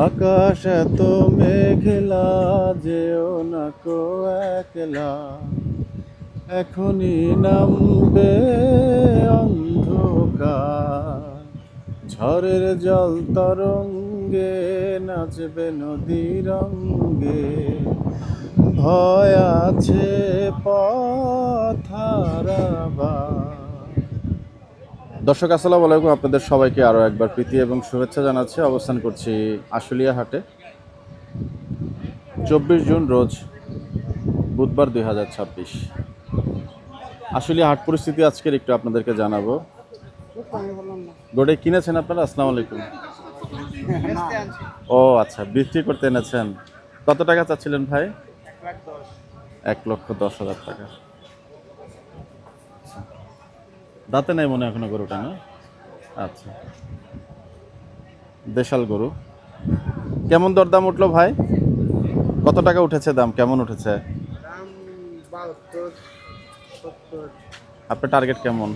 আকাশ এত মেঘলা, যেও না কো একলা, এখনই নামবে অন্ধকার। ঝড়ের জল তরঙ্গে নাচবে নদী রঙ্গে, ভয় আছে পথ হারাবার। দর্শক আসসালামু আলাইকুম, আপনাদের সবাইকে আরও একবার প্রীতি এবং শুভেচ্ছা জানাচ্ছি। অবস্থান করছি আশুলিয়া হাটে। 24 জুন রোজ বুধবার 2026। আশুলিয়া হাট পরিস্থিতি আজকের একটু আপনাদেরকে জানাবো। গোটে কিনেছেন আপনারা? আসসালামু আলাইকুম। ও আচ্ছা, বিক্রি করতে এনেছেন। কত টাকা চাচ্ছিলেন ভাই? 1,10,000 টাকা। দাঁতে নাই মনে এখনো গরুটা, না? আচ্ছা, দেশাল গরু। কেমন দরদাম উঠলো ভাই? কত টাকা উঠেছে দাম? কেমন উঠেছে? আপনার টার্গেট কেমন?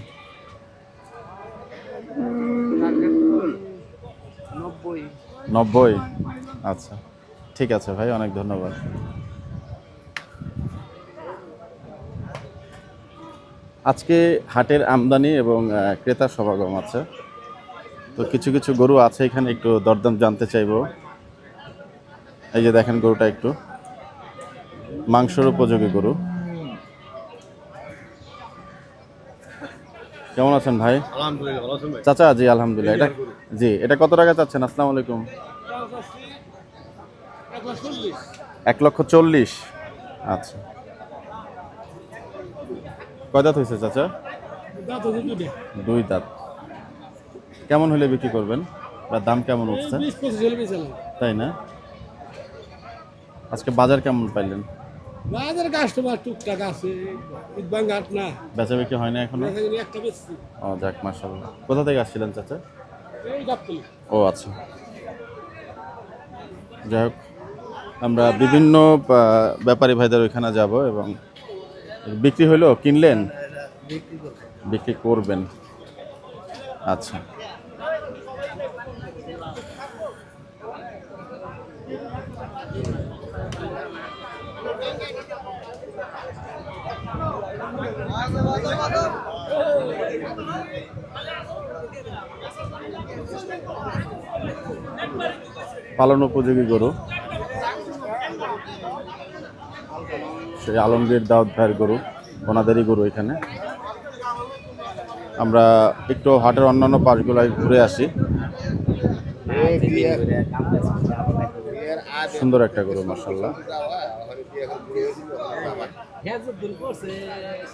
90। আচ্ছা, ঠিক আছে ভাই, অনেক ধন্যবাদ। আজকে হাটের আমদানি এবং ক্রেতার সমাগম আছে, তো কিছু কিছু গরু আছে এখানে, একটু দরদাম জানতে চাইবো। এই যে দেখেন, গরুটা একটু মাংসের উপযোগী গরু। কেমন আছেন ভাই? চাচা জি আলহামদুলিল্লাহ। এটা কত টাকা চাচ্ছেন? আসসালামু আলাইকুম। 1,40,000। আচ্ছা, কয় দাঁত হয়েছে চাচা? 2 দাঁত। কেমন হলে বিক্রি করবেন, বা দাম কেমন উঠছে? তাই না? আজকে বাজার কেমন পাইলেন? বাজার কাস্টমার টুকটাক আছে, ঈদবাঙ্গাট না, বেচা বিক্রি হয় না এখনো? একটা বেশি। ও যাক, মাশাআল্লাহ। কোথা থেকে আসছিলেন চাচা? এই গাবতলী। ও আচ্ছা, যাই হোক, আমরা বিভিন্ন ব্যাপারী ভাইদের ওইখানে যাব এবং বিক্রি হইলো, কিনলেন, বিক্রি করবেন। আচ্ছা, পালন উপযোগী গরু, সেই আলমগীর দাউদ ভাইয়ের গরু, ওনাদেরই গরু এখানে। আমরা একটু হাটের অন্যান্য পাশগুলায় ঘুরে আসি। সুন্দর একটা গরু, মাশাআল্লাহ।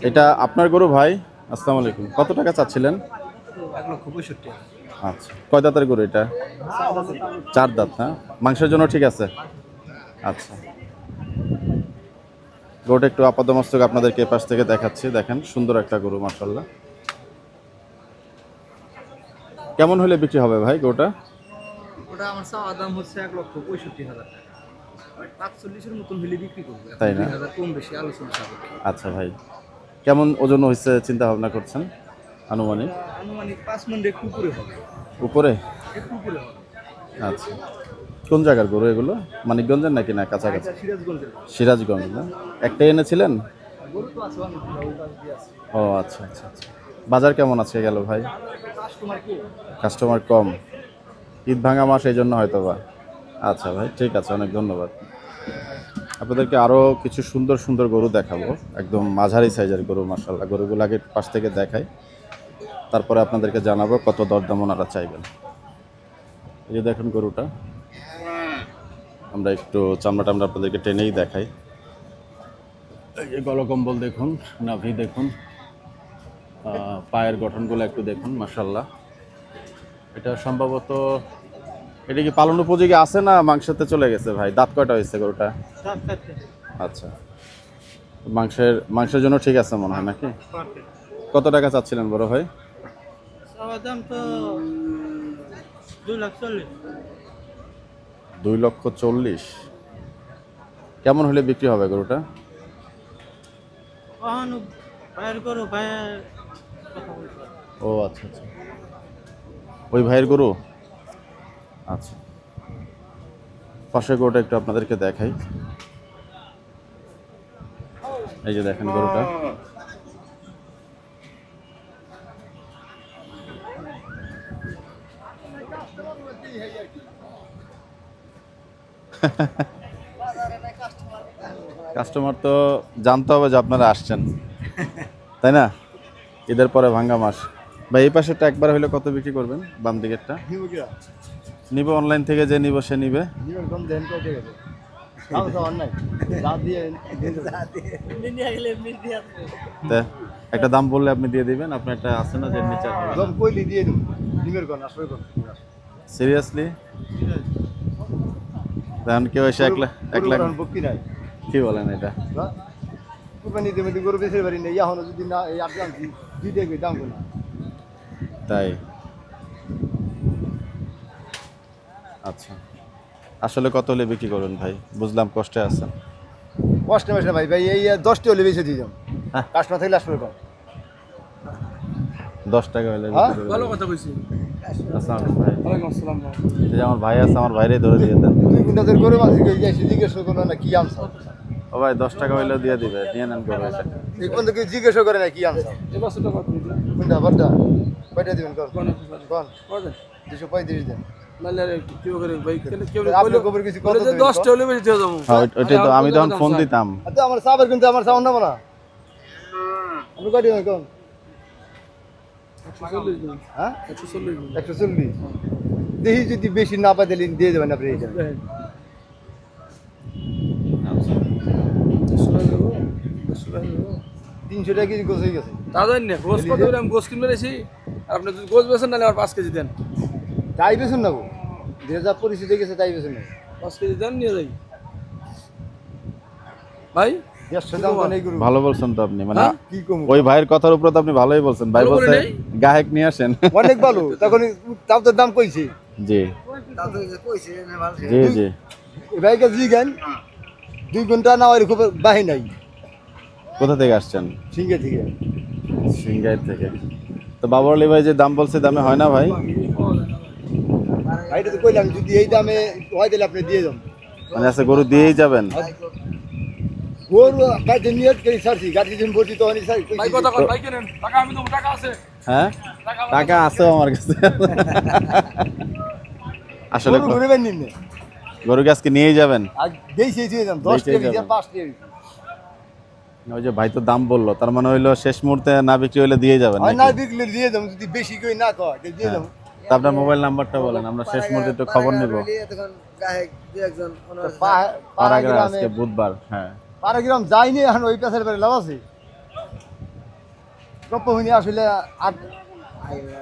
এটা আপনার গরু ভাই? আসসালামু আলাইকুম। কত টাকা চাচ্ছিলেন? 1,65,000। আচ্ছা, কয় দাঁতের গরু এটা? 4 দাঁত, না? মাংসের জন্য ঠিক আছে? আচ্ছা, গরুটা একটু আপাতমস্তক আপনাদেরকে এ পাশ থেকে দেখাচ্ছি। দেখেন, সুন্দর একটা গরু, মাশাআল্লাহ। কেমন হলে বিক্রি হবে ভাই গরুটা? ওটা আমার চাওয়া দাম হচ্ছে 1,65,000 টাকা। 45-এর মতন হলে বিক্রি করবো। তাই না? 2,000 কম বেশি আলোচনা সাপেক্ষে। আচ্ছা ভাই, কেমন ওজন হয়েছে চিন্তা ভাবনা করছেন আনুমানিক? আনুমানিক 5 মণ একটু উপরে হবে। উপরে? একটু উপরে হবে। আচ্ছা, কোন জায়গার গরু এগুলো? মানিকগঞ্জের নাকি না কাছাকাছি? এটা সিরাজগঞ্জের। সিরাজগঞ্জ, না? একটাই এনেছিলেন? গরু তো আছে অনেক, ওই পাশ দিয়ে আছে। ও আচ্ছা আচ্ছা আচ্ছা। বাজার কেমন আছে গেল ভাই? কাস্টমার কি? কাস্টমার কম, ঈদ ভাঙা মাস, এই জন্য হয়তো বা। আচ্ছা ভাই, ঠিক আছে, অনেক ধন্যবাদ। আপনাদেরকে আরও কিছু সুন্দর সুন্দর গরু দেখাবো, একদম মাঝারি সাইজের গরু, মাশাআল্লাহ। গরুগুলো আগে পাশ থেকে দেখাই, তারপরে আপনাদেরকে জানাবো কত দরদাম ওনারা চাইবেন। এই যে দেখুন গরুটা, আমরা একটু চামড়া টামড়া আপনাদেরকে টেনেই দেখাই। এই যে গলকম্বল দেখুন, নাভি দেখুন, পায়ের গঠনগুলো একটু দেখুন, মাশাআল্লাহ। এটা সম্ভবত, এটা কি পালন উপযোগী আছে না মাংসতে চলে গেছে ভাই? দাঁত কয়টা হয়েছে গরুটা? আচ্ছা, মাংসের জন্য ঠিক আছে মনে হয়, নাকি? কত টাকা চাচ্ছিলেন বড় ভাই? দাম তো 2,40,000। 2,40,000। কেমন হলে বিক্রি হবে গরুটা? ও আচ্ছা আচ্ছা, ওই ভাইয়ের গরু। আচ্ছা, পাশের গরুটা একটু আপনাদেরকে দেখাই। এই যে দেখেন গরুটা, কাস্টমার তো জানতে হবে যে আপনারা আসছেন, তাই না? ঈদের পরে ভাঙ্গা মাস। ভাই এই পাশেরটা একবার হইলে কত বিক্রি করবেন? বাম দিকেরটা নিব, অনলাইন থেকে যে নিব সে নিবে। তা একটা দাম বললে আপনি দিয়ে দিবেন, আপনি একটা আছে না যে নিচে সিরিয়াসলি তখন কেউ এসে 1 লাখ কি বলেন এটা? তাই আচ্ছা, আসলে কত হলে বিক্রি করবেন ভাই? বুঝলাম কষ্টে আছেন। কষ্ট মাস না ভাই, ভাই এই 10টি হলে বেশি দিয়ে যাম। হ্যাঁ। কাস্টমার থাকলে আসবে কম। 10 টাকা হলে হ্যাঁ? বিক্রি করবেন। ভালো কথা কইছি। আসসালামু আলাইকুম ভাই। ওয়ালাইকুম আসসালাম। এই যে আমার ভাই আছে, আমার ভাইরে ধরে দিয়ে দেন। তুই কোনটা তোর করে মাঝে এসে জিজ্ঞেস করো না কি আনছ। ও ভাই 10 টাকা হইলেও দিয়ে দিবে, নিয়ে নেন গরু এটা। এই কোন থেকে জিজ্ঞেস করে না কি আনছ। এই বছরটা কত দিবেন? কোনটা বড়টা? কয়টা দিবেন কোন? কোন কোন? কত? 235 দেন। নালে কি করে ভাই কেউ আপনি খবর কিছু কত বলে যে দেবেন? 10 টা হলে বেশি দিয়ে যাবো। হ্যাঁ ওইটাই তো, আমি তখন ফোন দিতাম। আচ্ছা আমার সাবের কিন্তু আমার সাউন্ড নাও না। আপনি কয়টা দিবেন কোন? 140 দিন। হ্যাঁ? 140 দিন। 140। দেখি যদি বেশি না পাই দিলেন দিয়ে দেবেন আপনি এটা। দেখেন। আচ্ছা। 300 টাকা কেজি গোছ হয়ে গেছে। তা জানি না গোস কত করে আমি গোস কিনতে এসেছি। আর আপনি যদি গোস বেছেন নালে আর 5 কেজি দেন। তাই বেছেন না গো। যে যা পরিস্থিতি গেছে তাই বেছেন না। 5 কেজি দেন নিয়ে যাই। ভাই 150 দাম তো নেই গরু। ভালো বলছেন তো আপনি, মানে হ্যাঁ? কি কম? ওই ভাইয়ের কথার উপর তো আপনি ভালোই বলছেন। ভাই ভালো বলি বলছে নাই? গায়ক নিয়ে আসেন। অনেক ভালো, তখন তাও তো দাম কইছে। জি জি জি। ভাইকে জিগান 2 ঘন্টা না ওই খুব বাহি নাই কোথা থেকে আসছেন? সিঙ্গে থেকে। সিংগাইর থেকে। তো বাবর আলী ভাই যে দাম বলছে, দামে হয় না ভাই? ভাইটা তো কইলাম যদি এই দামে হয় তাহলে আপনি দিয়ে যান। মানে আছে গরু দিয়েই যাবেন? ওর বাইরে নিয়ত করে ছাড়ছি, গাড়ি দিন ভর্তি তো অনেক ছাড়ছি। ভাই কথা কন ভাই কেনেন। টাকা আমি দেবো, টাকা আছে। হ্যাঁ টাকা আছে আমার কাছে। আসলে গরু ঘুরে বেন নিনে গরু আজকে নিয়েই যাবেন? আর দেইছি দিয়ে যান 10 বেচেই টাকা দিয়ে যাবেন। 5 টাকা। ওই যে ভাই তো দাম বললো, তার মানে হইলো শেষ মুহূর্তে না বিক্রি হলে দিয়ে যাবেন হয় নাকি? না বিকলে দিয়ে দাম, যদি বেশি কই না কয় তাহলে দিয়ে দাম। তা আপনার মোবাইল নাম্বারটা বলেন, আমরা শেষ মুহূর্তে একটু খবর নিব। পাড়াগ্রাম আজকে বুধবার। হ্যাঁ পাড়াগ্রাম যাইনি এখন ওই পেছার বাড়ি লাভ আছে। কপ্পহিনী আসলে আর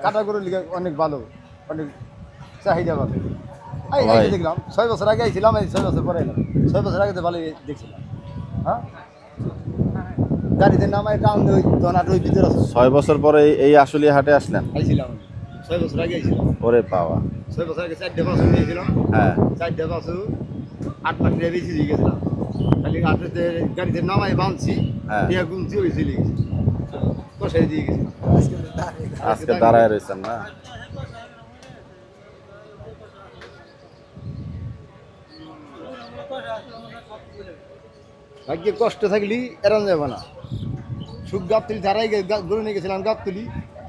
কাটা গরুর লিগে অনেক ভালো, অনেক চাহিদা ভালো। এই ভাই। এই দেখলাম 6 বছর আগে আইছিলাম, এই 6 বছর পরে এলাম। 6 বছর আগে তো ভালোই দেখছিলাম। হ্যাঁ গাড়িতে নামাই টাউন ওই দোনাট ওই ভিতরে আছে 6 বছর পরে এই আসলে হাটে আসলেন? আইছিলাম। 6 বছর আগে আইছিলাম। ওরে পাওয়া। 6 বছর আগে 4 বছর নিয়েছিলাম। হ্যাঁ 4 বছর 8 লাখ টাকা বেশি দিয়ে গেছিলাম। খালি হাটেতে গাড়িতে নামাই বাঁধছি, হ্যাঁ। দিয়া গুনছি ওই চলে গেছি। কষাই দিয়ে গেছি। আজকে দাঁড়ায় রয়েছেন না? ভাগ্যে কষ্ট থাকলি এড়ানো যাবে না। সুখ গাবতলি ধারাই গরু নিয়ে গেছিলাম গাবতলি,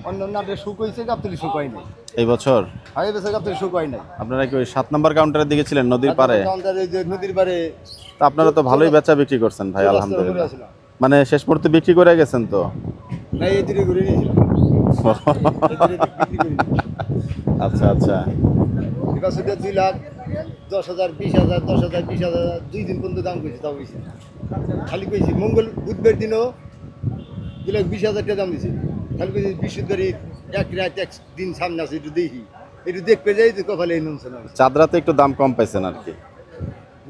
অন্য অন্য আটে সুখ হয়েছে, গাবতলি সুখ হয় নাই। এই বছর আগে বেছে গাবতলি সুখ হয় নাই। আপনারা কি ওই 7 নম্বর কাউন্টারের দিকে ছিলেন, নদীর পারে? আমাদের এই যে নদীর পারে তা আপনারা তো ভালোই বেচা বিক্রি করছেন ভাই, রাস্তার উপরে আলহামদুলিল্লাহ। আসলাম। মানে শেষ মুহূর্তে বিক্রি করে গেছেন তো? না এই দূরে ঘুরে নিয়েছিলাম। এই দূরে বিক্রি করি নি। আচ্ছা আচ্ছা। এবার সেটা 2,10,000, 20,000, 10,000, 20,000 2 দিন পর্যন্ত দাম কইছে, তাও কইছে খালি কইছি মঙ্গল বুধবার দিনও 2,20,000 টাকা দাম দিছে। খালি কইছি বৃহস্পতিবারই এক রাত এক দিন সামনে আছে, একটু দেখি, একটু দেখতে যাই তো কপালে এই নমছে না। চাঁদরাতে একটু দাম কম পাইছেন আর কি?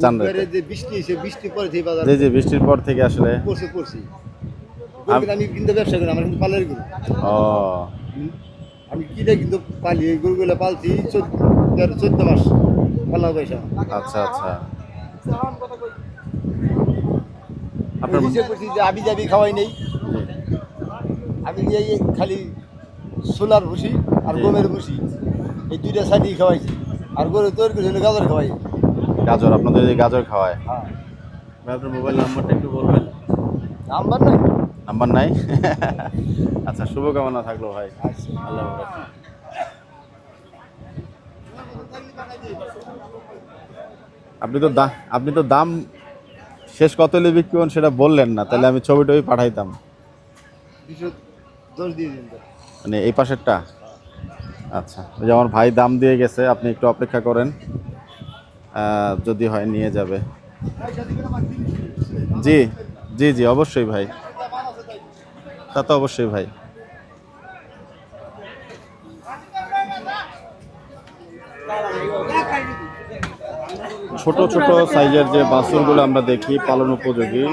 বুধবারে যে বৃষ্টি এসে বৃষ্টি পরে থেকে বাজার জি জি, বৃষ্টির পর থেকে আসলে। পড়ছি আমি কিন্তু ব্যবসা করি, আমার কিন্তু পালের গরু। ও আমি কিনে কিন্তু পালি, এই গরুগুলো পালছি 14 মাস পালা পয়সা। আচ্ছা আচ্ছা। আমি আপনার হিসেব করছি যে আমি যাবি খাওয়াই নেই, আমি এই খালি সোলার ভুসি আর জি। গমের ভুসি এই 2টা সাইডই খাওয়াইছি, আর গরু তৈরি করে গাজর খাওয়াই। গাজর আপনাদের এই গাজর খাওয়ায় হ্যাঁ ভাই আপনার মোবাইল নাম্বারটা একটু বলবেন নাম্বার নাই নাম্বার নাই আচ্ছা শুভকামনা থাকলো ভাই আল্লাহ হাফেজ। আপনি তো দাম শেষ কত হলে বিক্রি করেন সেটা বললেন না, তাহলে আমি ছবি টবি পাঠাইতাম। 210 দিয়ে দিন তো। মানে এই পাশেরটা? আচ্ছা, ওই যে আমার ভাই দাম দিয়ে গেছে, আপনি একটু অপেক্ষা করেন, যদি হয় নিয়ে যাবে। জি জি জি অবশ্যই ভাই, তা তো অবশ্যই ভাই। ছোট ছোট সাইজের যে বাছুরগুলো আমরা দেখি পালন উপযোগী,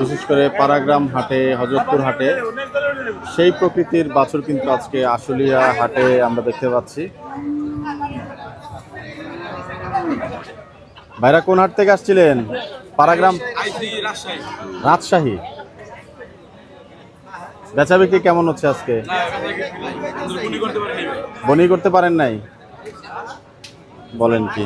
বিশেষ করে পাড়াগ্রাম হাটে, হযরতপুর হাটে, সেই প্রকৃতির বাছুর কিন্তু আজকে আশুলিয়া হাটে আমরা দেখতে পাচ্ছি। ভাইরা কোন হাট থেকে আসছিলেন? পাড়াগ্রাম, রাজশাহী। বেচা বিক্রি কেমন হচ্ছে আজকে? বনি করতে পারেন নাই? বলেন কি?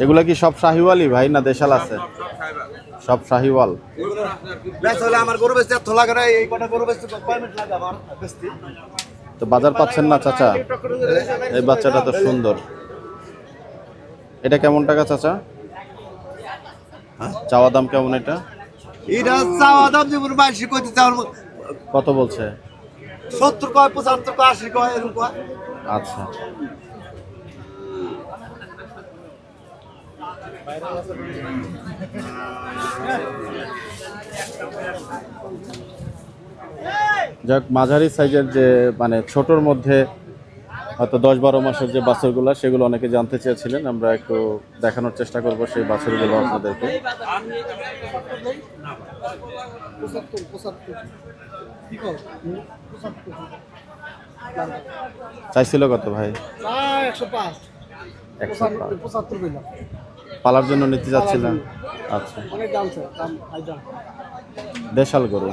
এগুলা কি সব শাহিওয়ালি ভাই না দেশাল আছে? সব শাহিওয়াল। আমার গরু বেচতে থলা করে এই কটা গরু বেচতে কয়েক লাগে আমার বেচতে। তো বাজার পাচ্ছেন না চাচা? এই বাচ্চাটা তো সুন্দর। এটা কেমন টাকা চাচা? চাওয়া দাম কেমন এটা? এটা চাওয়া দাম যেমন 22 কইতে চাওয়ার কত বলছে? 70 কয় 75 কয় 80 কয় এরকম কয়। আচ্ছা, যাক, মাঝারি সাইজের যে মানে ছোটর মধ্যে হয়তো 10-12 মাসের যে বাছুরগুলো, সেগুলো অনেকে জানতে চেয়েছিলেন, আমরা একটু দেখানোর চেষ্টা করব সেই বাছুরগুলো আপনাদেরকে। চাইছিল কত ভাই? 105 105। পালার জন্য নিতে যাচ্ছিলেন? আচ্ছা, অনেক দাম স্যার, দাম হাই দাম। দেশাল গরু?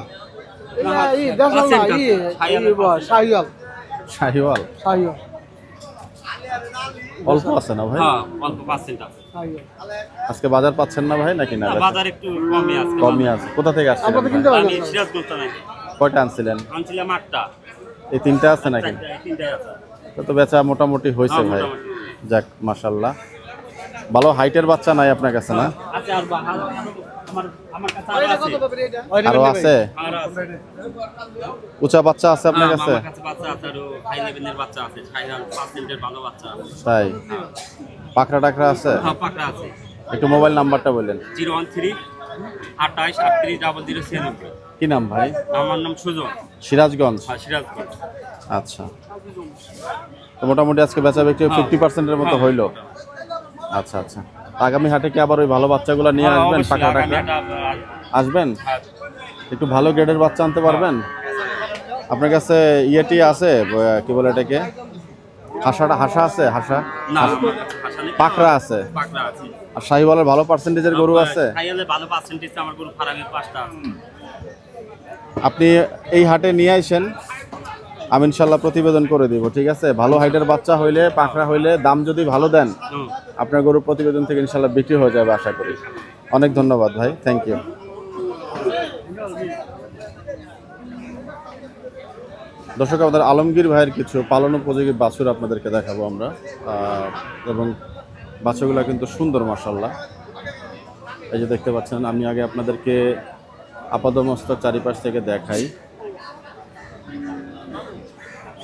না এই দেশাল না, শাহিওয়াল। শাহিওয়াল শাহিওয়াল অল্প আছে না ভাই? হ্যাঁ, অল্প পার্সেন্ট আছে। আজকে বাজার পাচ্ছেন না ভাই নাকি না? বাজার একটু কমই আছে। কমই আছে। কোথা থেকে আসছিলেন ভাই? আমি সিরাজগঞ্জ থেকে কয়টা আনছিলেন? আনছিলাম 8টা। এই 3টা আছে নাকি? 3টাই আছে। তো বেচা মোটামুটি হয়েছে ভাই। যাক মাশাআল্লাহ। ভালো হাইটের বাচ্চা নাই আপনার কাছে না? আছে আর আমার কাছে আছে। আরো আছে? আর আছে। উঁচা বাচ্চা আছে আপনার কাছে? আমার কাছে বাচ্চা আছে, আর হাই লেভেলের বাচ্চা আছে। হাইরাল পার্সেন্টের ভালো বাচ্চা আছে। তাই? পাকড়া টাকরা আছে? হ্যাঁ, পাকড়া আছে। একটু মোবাইল নাম্বারটা বললেন। 013 28 38 0096। কি নাম ভাই? আমার নাম সুজন। সিরাজগঞ্জ? হ্যাঁ, সিরাজগঞ্জ। আচ্ছা, তো মোটামুটি আজকে বেচা বিক্রি 50%-এর মতো হইলো। আচ্ছা আচ্ছা, আগামী হাটে কি আবার ওই ভালো বাচ্চাগুলো নিয়ে আসবেন? পাকড়া টাকরা আসবেন? একটু ভালো গ্রেডের বাচ্চা আনতে পারবেন? আপনার কাছে ইয়েটি আছে, কি বলে এটাকে, হাসা আছে? হাসা না, পাকড়া আছে? পাকড়া আছে। আর শাহিওয়ালের ভালো পার্সেন্টেজের গরু আছে? হাইয়ালে ভালো পার্সেন্টেজ আমার গরু ফারামের 5টা আছে। আপনি এই হাটে নিয়ে আইসেন, আমি ইনশাল্লাহ প্রতিবেদন করে দিব, ঠিক আছে? ভালো হাইটের বাচ্চা হইলে, পাকড়া হইলে, দাম যদি ভালো দেন, আপনার গরুর প্রতিবেদন থেকে ইনশাল্লাহ বিক্রি হয়ে যাবে আশা করি। অনেক ধন্যবাদ ভাই, থ্যাংক ইউ। দর্শক, আমাদের আলমগীর ভাইয়ের কিছু পালন উপযোগী বাছুর আপনাদেরকে দেখাবো আমরা, এবং বাছুরগুলো কিন্তু সুন্দর মাশাআল্লাহ। এই যে দেখতে পাচ্ছেন, আমি আগে আপনাদেরকে আপাদমস্তক চারিপাশ থেকে দেখাই।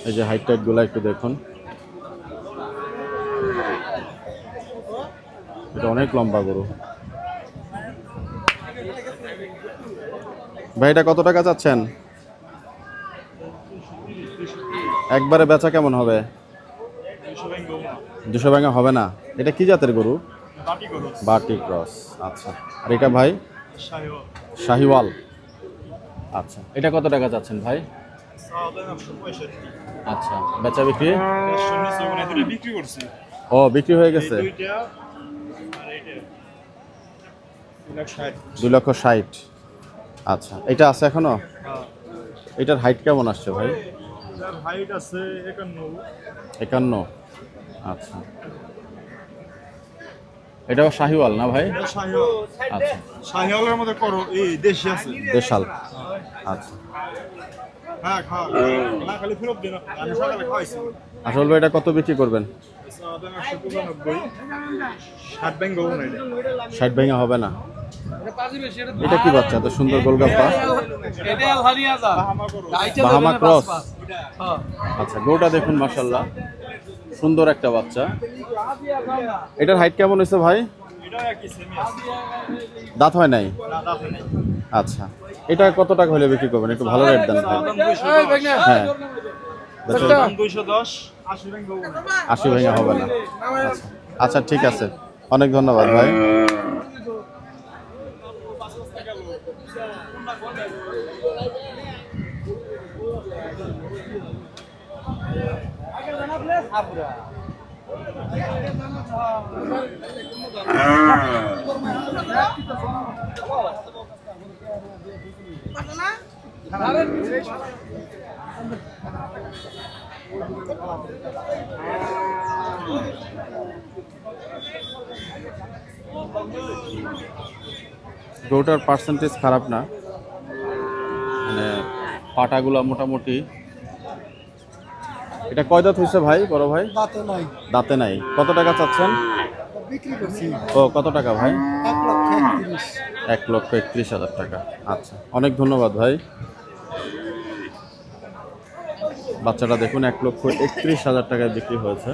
এই যে হাইট টাইট গুলা একটু দেখুন, এটা অনেক লম্বা গরু। ভাই এটা কত টাকা চাচ্ছেন? একবারে বেচা কেমন হবে? 200 ভাঙা হবে না? এটা কি জাতের গরু? বাটি ক্রস। আচ্ছা, আর এটা ভাই? শাহিওয়াল। আচ্ছা, এটা কত টাকা চাচ্ছেন ভাই? আচ্ছা, বেচা বিক্রি? ও, বিক্রি হয়ে গেছে। 2,60,000। আচ্ছা, এটা আছে এখনো? এটার হাইট কেমন আসছে ভাই? তার হাইট আছে 51। আচ্ছা, এটাও শাহিওয়াল না ভাই? এটা শাহিওয়াল। আচ্ছা, শাহিওয়ালের মধ্যে করো এই দেশি আছে। দেশাল। আচ্ছা, হ্যাঁ খা না খালি ফেরত দিন আমি সকালে খাইছি। আসল ভাই এটা কত বিক্রি করবেন? সাধারণ 195 60 ব্যাংক গো না এটা 60 ভেঙে হবে না। এটা কি বাচ্চা এত সুন্দর গোলগাপ্পা? Bahama cross. আচ্ছা, গোটা দেখুন মাশাআল্লাহ, সুন্দর একটা বাচ্চা। এটার হাইট কেমন হয়েছে ভাই? এটা একই সেমি আছে দাঁত হয় নাই? না দাফে নেই আচ্ছা, এটা কত টাকা হলে বিক্রি করবেন? একটু ভালো রেট দেন ভাই। হ্যাঁ, দাম 210 80 ব্যাংক গো 80 ভেঙে হবে না। আচ্ছা, আচ্ছা ঠিক আছে, অনেক ধন্যবাদ ভাই। গরুটার পার্সেন্টেজ খারাপ না, মানে পাটাগুলো মোটামুটি। এটা কয় দাঁত হয়েছে ভাই, বড় ভাই? দাঁতে নাই, দাঁতে নাই। কত টাকা চাচ্ছেন? বিক্রি করছি ও কত টাকা ভাই? 1,31,000। 1,31,000 টাকা। আচ্ছা, অনেক ধন্যবাদ ভাই। বাচ্চাটা দেখুন 1,31,000 টাকায় বিক্রি হয়েছে।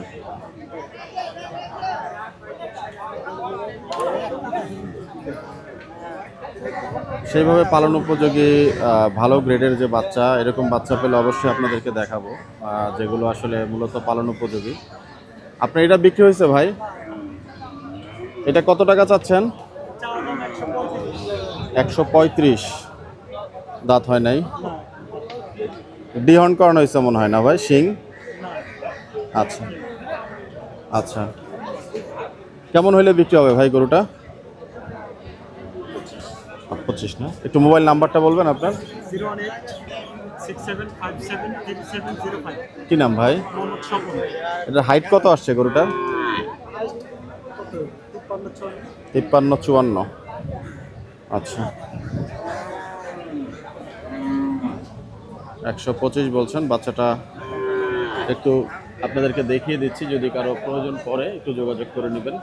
সেইভাবে পালন উপযোগী ভালো গ্রেডের যে বাচ্চা, এরকম বাচ্চা পেলে অবশ্যই আপনাদেরকে দেখাবো, যেগুলো আসলে মূলত পালন উপযোগী। আপনার এটা বিক্রি হয়েছে ভাই? এটা কত টাকা চাচ্ছেন? 135। দাঁত হয় নাই, ডিহর্ন করানো হয়েছে মনে হয় না ভাই, শিং? আচ্ছা আচ্ছা, কেমন হইলে বিক্রি হবে ভাই গরুটা? 25 না? একটু মোবাইল নাম্বারটা বলবেন আপনার? 01867573705 কি নাম ভাই? মোহাম্মদ স্বপন। এটার হাইট কত আসছে গরুটার? 53-54। আচ্ছা, 125 বলছেন। বাচ্চাটা একটু আপনাদেরকে দেখিয়ে দিচ্ছি, যদি কারো প্রয়োজন পড়ে একটু যোগাযোগ করে নেবেন।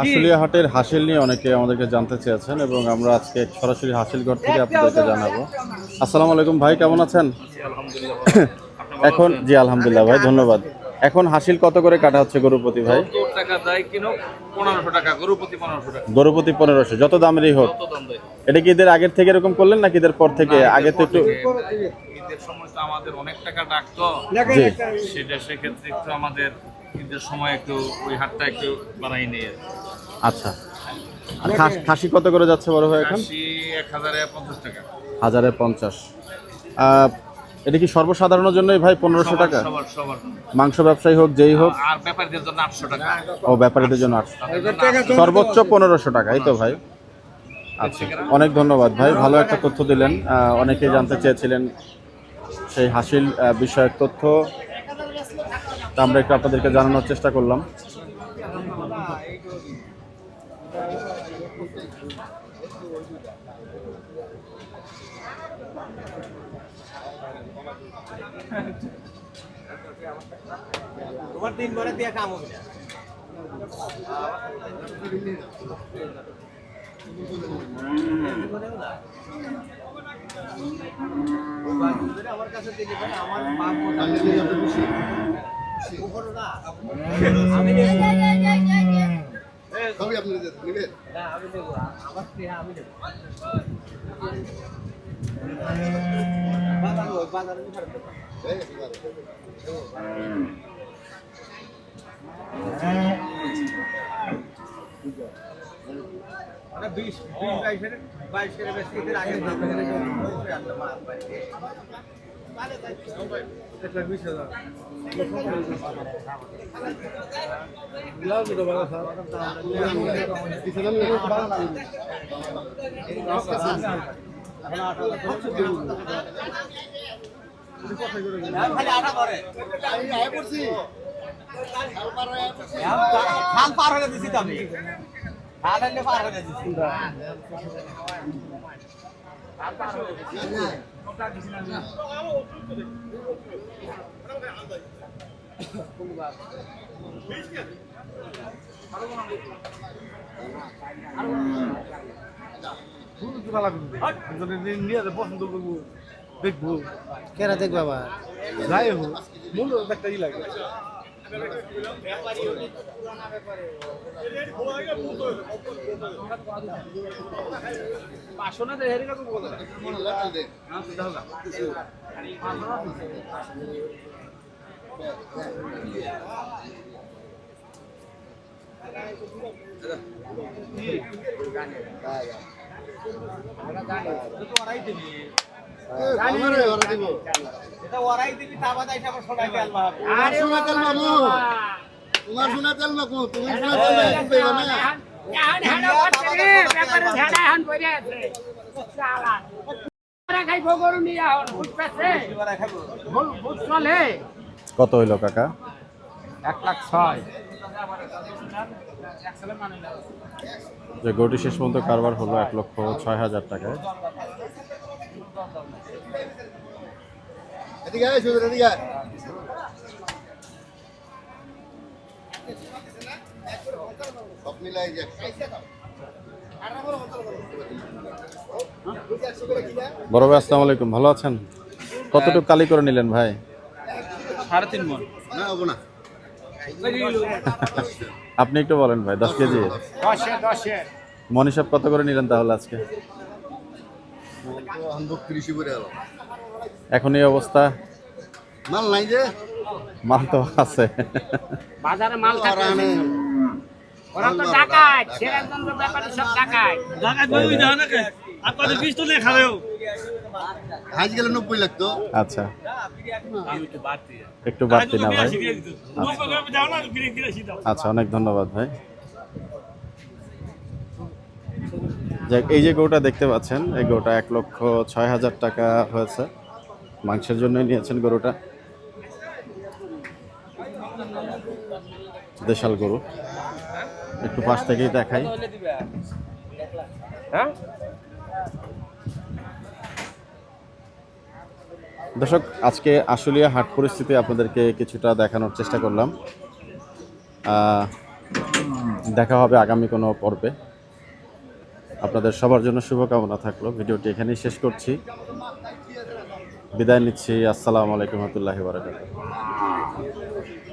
আশুলিয়া হাটের হাসিল নিয়ে অনেকে আমাদেরকে জানতে চেয়েছেন এবং আমরা আজকে সরাসরি হাসিল ঘর থেকে আপনাদেরকে জানাবো। আসসালামু আলাইকুম ভাই, কেমন আছেন? এখন জি আলহামদুলিল্লাহ ভাই, ধন্যবাদ। এখন হাসিল কত করে কাটা হচ্ছে গরুপতি ভাই? টাকা দেয় কিনো 1500 টাকা, গরুপতি 1500 টাকা। গরুপতি 1500, যত দামেরই হোক। কত দাম দেয়? এটা কি ঈদের আগের থেকে এরকম করলেন নাকি ঈদের পর থেকে? আগে তো একটু ঈদের সময় তো আমাদের অনেক টাকা ডাকতো, জি সেটা সেক্ষেত্রে একটু আমাদের ঈদের সময় একটু ওই হাটটা একটু বাড়াই নিয়ে। আচ্ছা, আর খাসি কত করে যাচ্ছে বড় ভাই এখন? 1050 টাকা। 1050। এটা কি সর্বসাধারণের জন্যই ভাই 1500 টাকা? সবার সবার। মাংস ব্যবসায়ী হোক যেই হোক? আর ব্যাপারীদের জন্য 800 টাকা। ও ব্যাপারীদের জন্য 800, সর্বোচ্চ 1500 টাকা, এই তো ভাই? আচ্ছা, অনেক ধন্যবাদ ভাই, ভালো একটা তথ্য দিলেন। অনেকেই জানতে চেয়েছিলেন সেই হাসিল বিষয়ক তথ্য, তা আমরা একটু আপনাদেরকে জানানোর চেষ্টা করলাম। তোমার 3 ঘরে দিয়ে কাম হবে না। আমার কাছে দিলে আমার বাপ আমি সবই আপনি নেবেন। আমি দেবো আমার আমি দেবো বাজার ওটা 20-22 বেশি এদের আগে খাল পার হয়ে দিছি তো আমি খাল হইলে পার হয়ে দিছি পছন্দ করবো দেখবো কেরা দেখবা বা যাই হোক মূল একটা ই লাগে ওরাই দিবি তা বাদ আইসা সবাই গেলবা শোনা তেল মামু তোমার শোনা তেল মামু তুমি শোনা তেল দেবে না কত হইলো কাকা? 1,06,000 যে গরুটি শেষ পর্যন্ত কারবার হলো 1,06,000 টাকায়। এদিকে আয় সুন্দর এদিকে আয় সব মিলাই যাক বড় ভাই আসসালামু আলাইকুম, ভালো আছেন? কতটুকু কালি করে নিলেন ভাই? 3.5 মণ না হবো না আপনি একটু বলেন ভাই। 10 কেজি 10 মন হিসাব কত করে নিলেন তাহলে আজকে? তো 30 করে এলো এখন এই অবস্থা, মাল নাই যে মাল তো আছে। বাজারে মাল আর আনে ওরা তো ডাকাত ছেড়াচন্দ্র ব্যাপারে সব ডাকাত ঢাকায় বই দাও না কে আপনাদের 20 তো লেখা দেও আজ গেলে 90 লাগতো আচ্ছা, আমি একটু বাড়তি একটু বাড়তি না ভাই? দাও না ফিরে ফিরে দাও আচ্ছা, অনেক ধন্যবাদ ভাই। যাক, এই যে গরুটা দেখতে পাচ্ছেন, এই গরুটা 1,06,000 টাকা হয়েছে। মাংসের জন্য নিয়েছেন গরুটা, দেশাল গরু। একটু পাশ থেকেই দেখাই। দর্শক, আজকে আশুলিয়া হাট পরিস্থিতি আপনাদেরকে কিছুটা দেখানোর চেষ্টা করলাম। দেখা হবে আগামী কোনো পর্বে। আপনাদের সবার জন্য শুভকামনা থাকলো। ভিডিওটি এখানেই শেষ করছি, বিদায় নিচ্ছি। আসসালামু আলাইকুম ওয়া রাহমাতুল্লাহি ওয়া বারাকাতুহু।